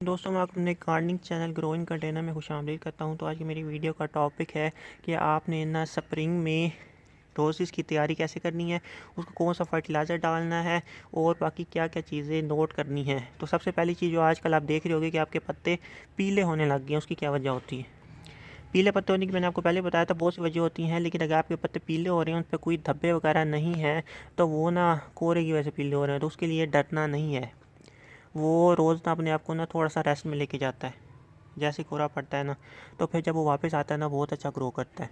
दोस्तों, मैं अपने गार्डनिंग चैनल ग्रोइंग कंटेनर में खुशामदीद करता हूं। तो आज की मेरी वीडियो का टॉपिक है कि आपने ना स्प्रिंग में रोज़ेज़ की तैयारी कैसे करनी है, उसको कौन सा फर्टिलाइज़र डालना है और बाकी क्या क्या चीज़ें नोट करनी है। तो सबसे पहली चीज़ जो आजकल आप देख रहे होगे कि आपके पत्ते पीले होने लग गए हैं, उसकी क्या वजह होती है। पीले पत्ते होने की मैंने आपको पहले बताया था, बहुत सी वजह होती हैं, लेकिन अगर आपके पत्ते पीले हो रहे हैं, उन पर कोई धब्बे वगैरह नहीं है, तो वो ना कोहरे की वजह से पीले हो रहे हैं, तो उसके लिए डरना नहीं है। वो रोज़ ना अपने आप को ना थोड़ा सा रेस्ट में लेके जाता है। जैसे कोहरा पड़ता है ना, तो फिर जब वो वापस आता है ना, बहुत अच्छा ग्रो करता है।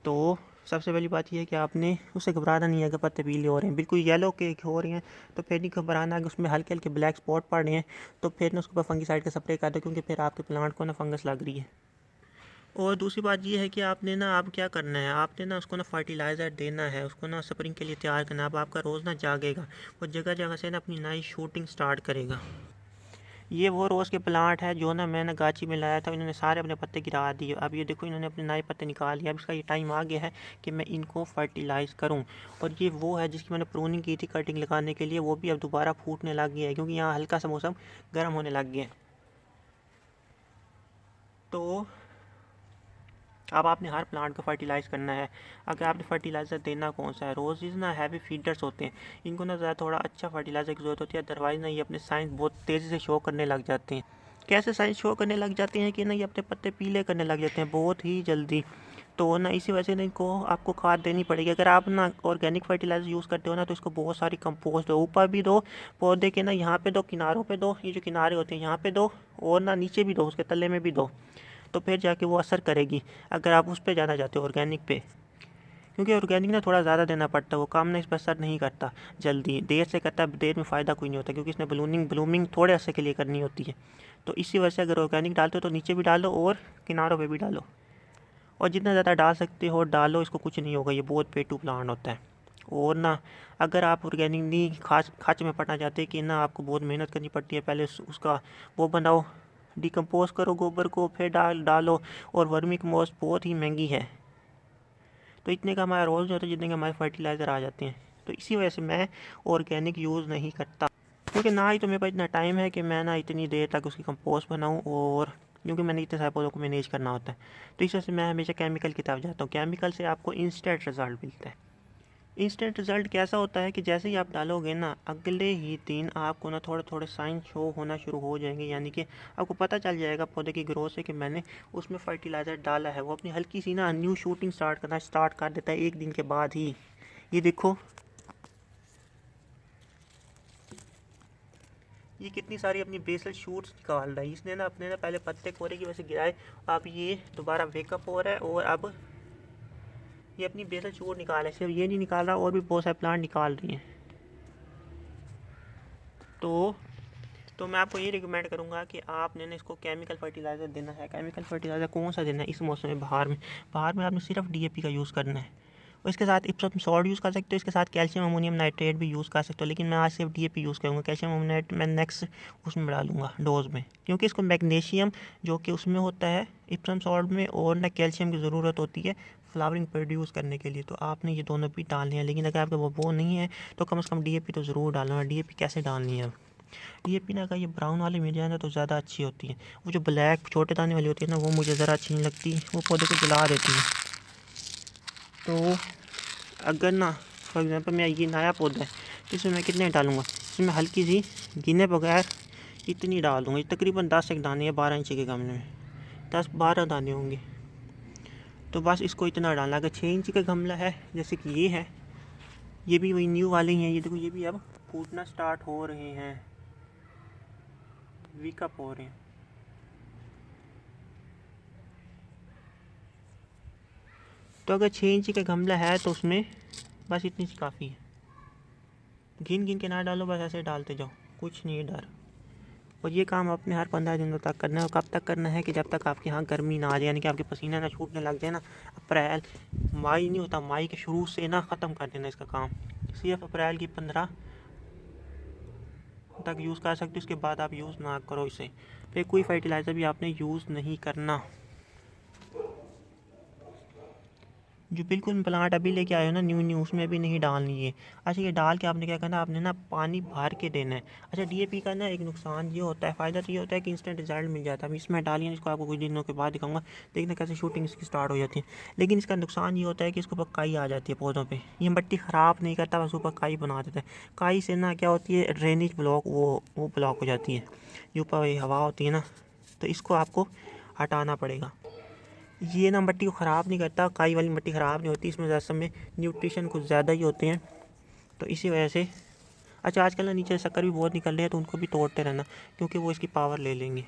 तो सबसे पहली बात ये है कि आपने उससे घबराना नहीं है। अगर पत्ते पीले हो रहे हैं, बिल्कुल येलो के हो रहे हैं, तो फिर नहीं घबराना। अगर उसमें हल्के हल्के ब्लैक स्पॉट पड़ रहे हैं, तो फिर ना उसके ऊपर फंगीसाइड का स्प्रे कर दो, क्योंकि फिर आपके प्लांट को ना फंगस लग रही है। और दूसरी बात ये है कि आपने ना आप क्या करना है, आपने ना उसको ना फर्टिलाइज़र देना है, उसको ना स्प्रिंग के लिए तैयार करना है। अब आपका रोज़ ना जागेगा, वो जगह जगह से ना अपनी नई शूटिंग स्टार्ट करेगा। ये वो रोज़ के प्लांट है जो ना मैंने गाची में लाया था, इन्होंने सारे अपने पत्ते गिरा दिए। अब ये देखो, इन्होंने अपने नए पत्ते निकाल लिए। अब इसका ये टाइम आ गया है कि मैं इनको फर्टिलाइज़ करूं। और ये वो है जिसकी मैंने प्रूनिंग की थी कटिंग लगाने के लिए, वो भी अब दोबारा फूटने लग गया है, क्योंकि यहाँ हल्का सा मौसम गर्म होने लग गया है। तो अब आपने हर प्लांट को फर्टिलाइज़ करना है। अगर आपने फर्टिलाइज़र देना कौन सा है, रोज़ेज़ ना हैवी फीडर्स होते हैं, इनको ना ज़्यादा थोड़ा अच्छा फर्टिलाइज़र की ज़रूरत होती है, अदरवाइज़ ना ये अपने साइंस बहुत तेज़ी से शो करने लग जाते हैं। कैसे साइंस शो करने लग जाते हैं कि ना ये अपने पत्ते पीले करने लग जाते हैं बहुत ही जल्दी। तो ना इसी वजह से ना इनको आपको खाद देनी पड़ेगी। अगर आप ना ऑर्गेनिक फर्टिलाइज़र यूज़ करते हो ना, तो इसको बहुत सारी कंपोस्ट दो, ऊपर भी दो, पौधे के ना यहाँ पे दो, किनारों पे दो, ये जो किनारे होते हैं यहाँ पे दो, और ना नीचे भी दो, उसके तले में भी दो। तो फिर जाके वो असर करेगी अगर आप उस पर जाना चाहते हो, ऑर्गेनिक पे। क्योंकि ऑर्गेनिक ना थोड़ा ज़्यादा देना पड़ता है, वो काम ना इस पर असर नहीं करता जल्दी, देर से करता है, देर में फ़ायदा कोई नहीं होता, क्योंकि इसने ब्लूमिंग थोड़े अरसे के लिए करनी होती है। तो इसी वजह से अगर ऑर्गेनिक डालते हो तो नीचे भी डालो और किनारों पे भी डालो, और जितना ज़्यादा डाल सकते हो डालो, इसको कुछ नहीं होगा, ये बहुत पेटू प्लांट होता है। और ना अगर आप ऑर्गेनिक नहीं खाच में पड़ना चाहते कि ना आपको बहुत मेहनत करनी पड़ती है, पहले उसका वो बनाओ, डिकम्पोज करो गोबर को, फिर डालो। और वर्मी कंपोस्ट बहुत ही महंगी है, तो इतने का हमारा रोज़ नहीं होता जितने के हमारे फर्टिलाइज़र आ जाते हैं। तो इसी वजह से मैं ऑर्गेनिक यूज़ नहीं करता, क्योंकि ना ही तो मेरे पास इतना टाइम है कि मैं ना इतनी देर तक उसकी कंपोस्ट बनाऊँ, और क्योंकि मैंने इतने सारे पौधों को मैनेज करना होता है। तो इस वजह से मैं हमेशा केमिकल की तरफ जाता हूँ। केमिकल से आपको इंस्टेंट रिज़ल्ट मिलता है। इंस्टेंट रिज़ल्ट कैसा होता है कि जैसे ही आप डालोगे ना, अगले ही दिन आपको ना थोड़े थोड़े साइन शो होना शुरू हो जाएंगे, यानी कि आपको पता चल जाएगा पौधे की ग्रोथ से कि मैंने उसमें फर्टिलाइज़र डाला है। वो अपनी हल्की सी ना न्यू शूटिंग स्टार्ट कर देता है एक दिन के बाद ही। ये देखो, ये कितनी सारी अपनी बेसल शूट्स निकाल रहा है। इसने ना अपने ना पहले पत्ते कोहरे की वजह से गिराए, अब ये दोबारा वेकअप हो रहा है, और अब ये अपनी बेसल शूट निकाल है। सिर्फ ये नहीं निकाल रहा, और भी बहुत सारे प्लांट निकाल रही हैं। तो तो मैं आपको ये रिकमेंड करूँगा कि आपने ना इसको केमिकल फर्टिलाइज़र देना है। केमिकल फर्टिलाइज़र कौन सा देना है इस मौसम में, बाहर में आपने सिर्फ डीएपी का यूज़ करना है, और इसके साथ इप्सम सॉल्ट यूज़ कर सकते हो, इसके साथ कैल्शियम अमोनियम नाइट्रेट भी यूज़ कर सकते हो। लेकिन मैं आज सिर्फ डीएपी यूज़ करूँगा, कैल्शियम अमोनियम मैं नेक्स्ट उसमें डालूंगा डोज में, क्योंकि इसको मैग्नीशियम जो कि उसमें होता है इप्सम सॉल्ट में, और ना कैल्शियम की ज़रूरत होती है फ्लावरिंग प्रोड्यूस करने के लिए। तो आपने ये दोनों भी डालने हैं, लेकिन अगर आपका वो नहीं है तो कम से कम डीएपी तो ज़रूर डालना है। डीएपी कैसे डालनी है, डीएपी ना, अगर ये ब्राउन वाली मिल जाए ना तो ज़्यादा अच्छी होती है। वो जो ब्लैक छोटे दाने वाली होती है ना, वो मुझे ज़रा अच्छी नहीं लगती, वो पौधे को जला देती है। तो अगर ना फॉर एग्ज़ाम्पल मैं ये नया पौधा है, तो इसमें मैं कितने डालूँगा, इसमें हल्की सी गिने बगैर इतनी डाल दूँगा। तकरीबन 10 एक दाने हैं 12 इंच के गमले में, 10-12 दाने होंगे। तो बस इसको इतना डालना। अगर 6 इंच का गमला है जैसे कि ये है, ये भी वही न्यू वाले ही हैं, ये देखो ये भी अब फूटना स्टार्ट हो रहे हैं, वीकअप हो रहे हैं। तो अगर 6 इंच का गमला है तो उसमें बस इतनी सी काफ़ी है। गिन गिन के ना डालो, बस ऐसे डालते जाओ, कुछ नहीं है डर। और ये काम अपने हर 15 दिनों तक करना है। और कब तक करना है कि जब तक आपके यहाँ गर्मी ना आ जाए, यानी कि आपके पसीना ना छूटने लग जाए ना। अप्रैल मई नहीं होता, मई के शुरू से ना ख़त्म कर देना इसका काम। सिर्फ अप्रैल की 15 तक यूज़ कर सकते हो, उसके बाद आप यूज़ ना करो इसे। फिर कोई फर्टिलाइज़र भी आपने यूज़ नहीं करना। जो बिल्कुल प्लांट अभी लेके आए हो ना न्यू न्यू, उसमें भी नहीं डालनी है। अच्छा ये डाल के आपने क्या करना, आपने ना पानी भर के देना है। अच्छा डीएपी का ना एक नुकसान ये होता है, फ़ायदा तो ये होता है कि इंस्टेंट रिजल्ट मिल जाता है। अब इसमें डालिए, इसको आपको कुछ दिनों के बाद दिखाऊंगा, देखना कैसे शूटिंग इसकी स्टार्ट हो जाती है। लेकिन इसका नुकसान ये होता है कि इसको ऊपर काई आ जाती है पौधों पर। ये मिट्टी ख़राब नहीं करता, बस ऊपर काई बना देता है। काई से ना क्या होती है, ड्रेनेज ब्लॉक वो ब्लॉक हो जाती है, जो ऊपर हवा होती है ना, तो इसको आपको हटाना पड़ेगा। ये ना मिट्टी को ख़राब नहीं करता, काई वाली मिट्टी ख़राब नहीं होती, इसमें ज़्यादा में न्यूट्रिशन कुछ ज़्यादा ही होते हैं, तो इसी वजह से। अच्छा आजकल ना नीचे शक्कर भी बहुत निकल रहे हैं, तो उनको भी तोड़ते रहना, क्योंकि वो इसकी पावर ले लेंगे।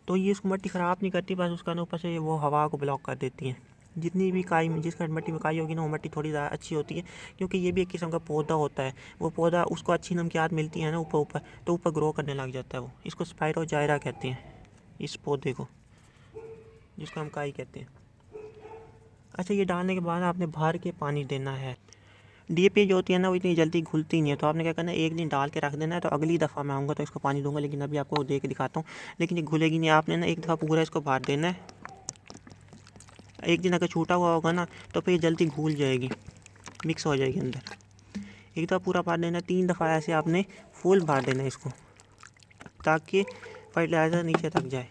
तो ये इसको मिट्टी ख़राब नहीं करती, बस उसका ना ऊपर से वो हवा को ब्लॉक कर देती हैं। जितनी भी काई जिसका मिट्टी में काई होगी ना, वो मिट्टी थोड़ी ज़्यादा अच्छी होती है, क्योंकि ये भी एक किस्म का पौधा होता है। वो पौधा उसको अच्छी नमकियात मिलती है ना ऊपर ऊपर, तो ऊपर ग्रो करने लग जाता है वो। इसको स्पाइरोजायरा कहते हैं इस पौधे को, जिसको हम काई कहते हैं। अच्छा ये डालने के बाद आपने भर के पानी देना है। डीएपी जो होती है ना, वो इतनी जल्दी घुलती नहीं है, तो आपने क्या करना है, एक दिन डाल के रख देना है, तो अगली दफ़ा मैं आऊँगा तो इसको पानी दूंगा। लेकिन अभी आपको दे के दिखाता हूँ, लेकिन ये घुलेगी नहीं। आपने ना एक दफ़ा पूरा इसको भर देना है। एक दिन अगर छूटा हुआ होगा ना, तो फिर जल्दी घुल जाएगी, मिक्स हो जाएगी अंदर। एक दफ़ा पूरा भर देना, 3 दफ़ा ऐसे आपने फुल भर देना है इसको, ताकि फर्टिलाइज़र नीचे तक जाए।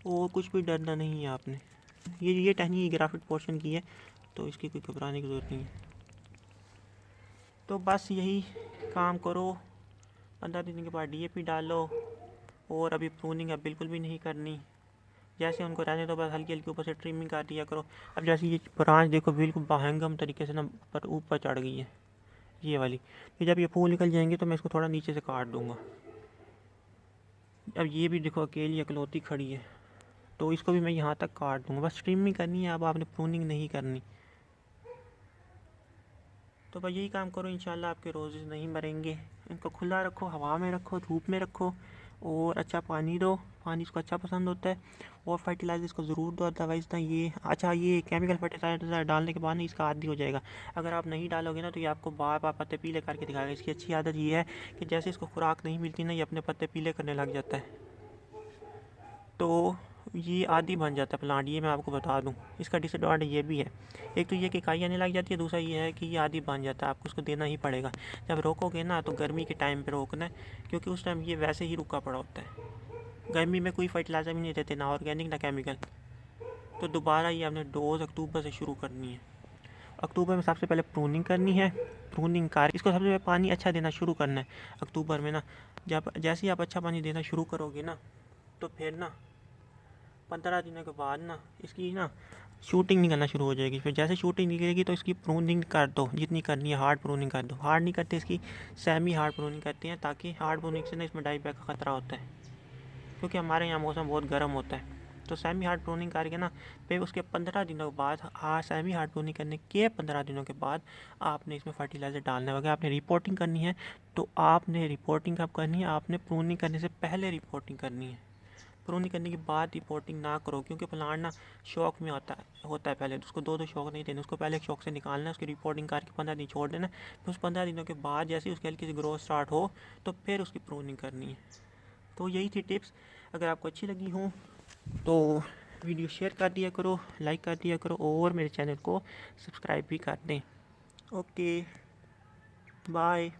और कुछ भी डरना नहीं है आपने। ये टहनी ग्राफिक पोर्शन की है, तो इसकी कोई घबराने की ज़रूरत नहीं है। तो बस यही काम करो, 15 दिन के बाद डीएपी डालो। और अभी प्रूनिंग अब बिल्कुल भी नहीं करनी, जैसे उनको रहने दो, बस हल्की हल्की ऊपर से ट्रिमिंग कर दिया करो। अब जैसे ये ब्रांच देखो बिल्कुल बहंगम तरीके से ना पर ऊपर चढ़ गई है ये वाली। फिर जब ये फूल निकल जाएंगे तो मैं इसको थोड़ा नीचे से काट दूँगा। अब ये भी देखो अकेली इकलौती खड़ी है, तो इसको भी मैं यहाँ तक काट दूँगा। बस ट्रिमिंग करनी है, अब आपने प्रूनिंग नहीं करनी। तो भाई यही काम करो, इंशाल्लाह आपके रोज़ेस नहीं मरेंगे। इनको खुला रखो, हवा में रखो, धूप में रखो, और अच्छा पानी दो। पानी इसको अच्छा पसंद होता है। और फर्टिलाइज़र इसको ज़रूर दो, अदरवाइज़ ना ये अच्छा ये केमिकल फर्टिलाइज़र डालने के बाद ना इसका आदी हो जाएगा। अगर आप नहीं डालोगे ना, तो ये आपको बार बार पत्ते पीले करके दिखाएगा। इसकी अच्छी आदत ये है कि जैसे इसको खुराक नहीं मिलती ना, ये अपने पत्ते पीले करने लग जाता है, तो ये आदी बन जाता है प्लांट। ये मैं आपको बता दूं, इसका डिसएडवांटेज ये भी है। एक तो ये कि काई आने लग जाती है, दूसरा ये है कि ये आदी बन जाता है, आपको उसको देना ही पड़ेगा। जब रोकोगे ना, तो गर्मी के टाइम पे रोकना है, क्योंकि उस टाइम ये वैसे ही रुका पड़ा होता है। गर्मी में कोई फर्टिलाइज़र भी नहीं देते, ना ऑर्गेनिक ना केमिकल। तो दोबारा ये आपने डोज अक्टूबर से शुरू करनी है। अक्टूबर में सबसे पहले प्रूनिंग करनी है। प्रूनिंग कर इसको सबसे पहले पानी अच्छा देना शुरू करना है अक्टूबर में ना। जब जैसे ही आप अच्छा पानी देना शुरू करोगे ना, तो फिर ना 15 दिनों के बाद ना इसकी ना शूटिंग निकलना शुरू हो जाएगी। फिर जैसे शूटिंग निकलेगी तो इसकी प्रूनिंग कर दो, जितनी करनी है हार्ड प्रूनिंग कर दो। हार्ड नहीं करते, इसकी सेमी हार्ड प्रूनिंग करते हैं, ताकि हार्ड प्रूनिंग से ना इसमें डाई बैक का ख़तरा होता है, क्योंकि हमारे यहाँ मौसम बहुत गर्म होता है। तो सेमी हार्ड प्रूनिंग करके ना, फिर उसके 15 दिनों के बाद, सेमी हार्ड प्रूनिंग करने के 15 दिनों के बाद आपने इसमें फर्टिलाइज़र डालना है। अगर आपने रिपोर्टिंग करनी है, तो आपने रिपोर्टिंग कब करनी है, आपने प्रूनिंग करने से पहले रिपोर्टिंग करनी है। प्रूनिंग करने के बाद रिपोर्टिंग ना करो, क्योंकि प्लांट ना शौक में होता है पहले, तो उसको दो शौक नहीं देने। उसको पहले एक शौक से निकालना है, उसकी रिपोर्टिंग करके 15 दिन छोड़ देना। फिर उस 15 दिनों के बाद जैसे उसकी हल्की सी ग्रोथ स्टार्ट हो, तो फिर उसकी प्रूनिंग करनी है। तो यही थी टिप्स। अगर आपको अच्छी लगी हो तो वीडियो शेयर कर दिया करो, लाइक कर दिया करो, और मेरे चैनल को सब्सक्राइब भी कर दें। Okay, bye.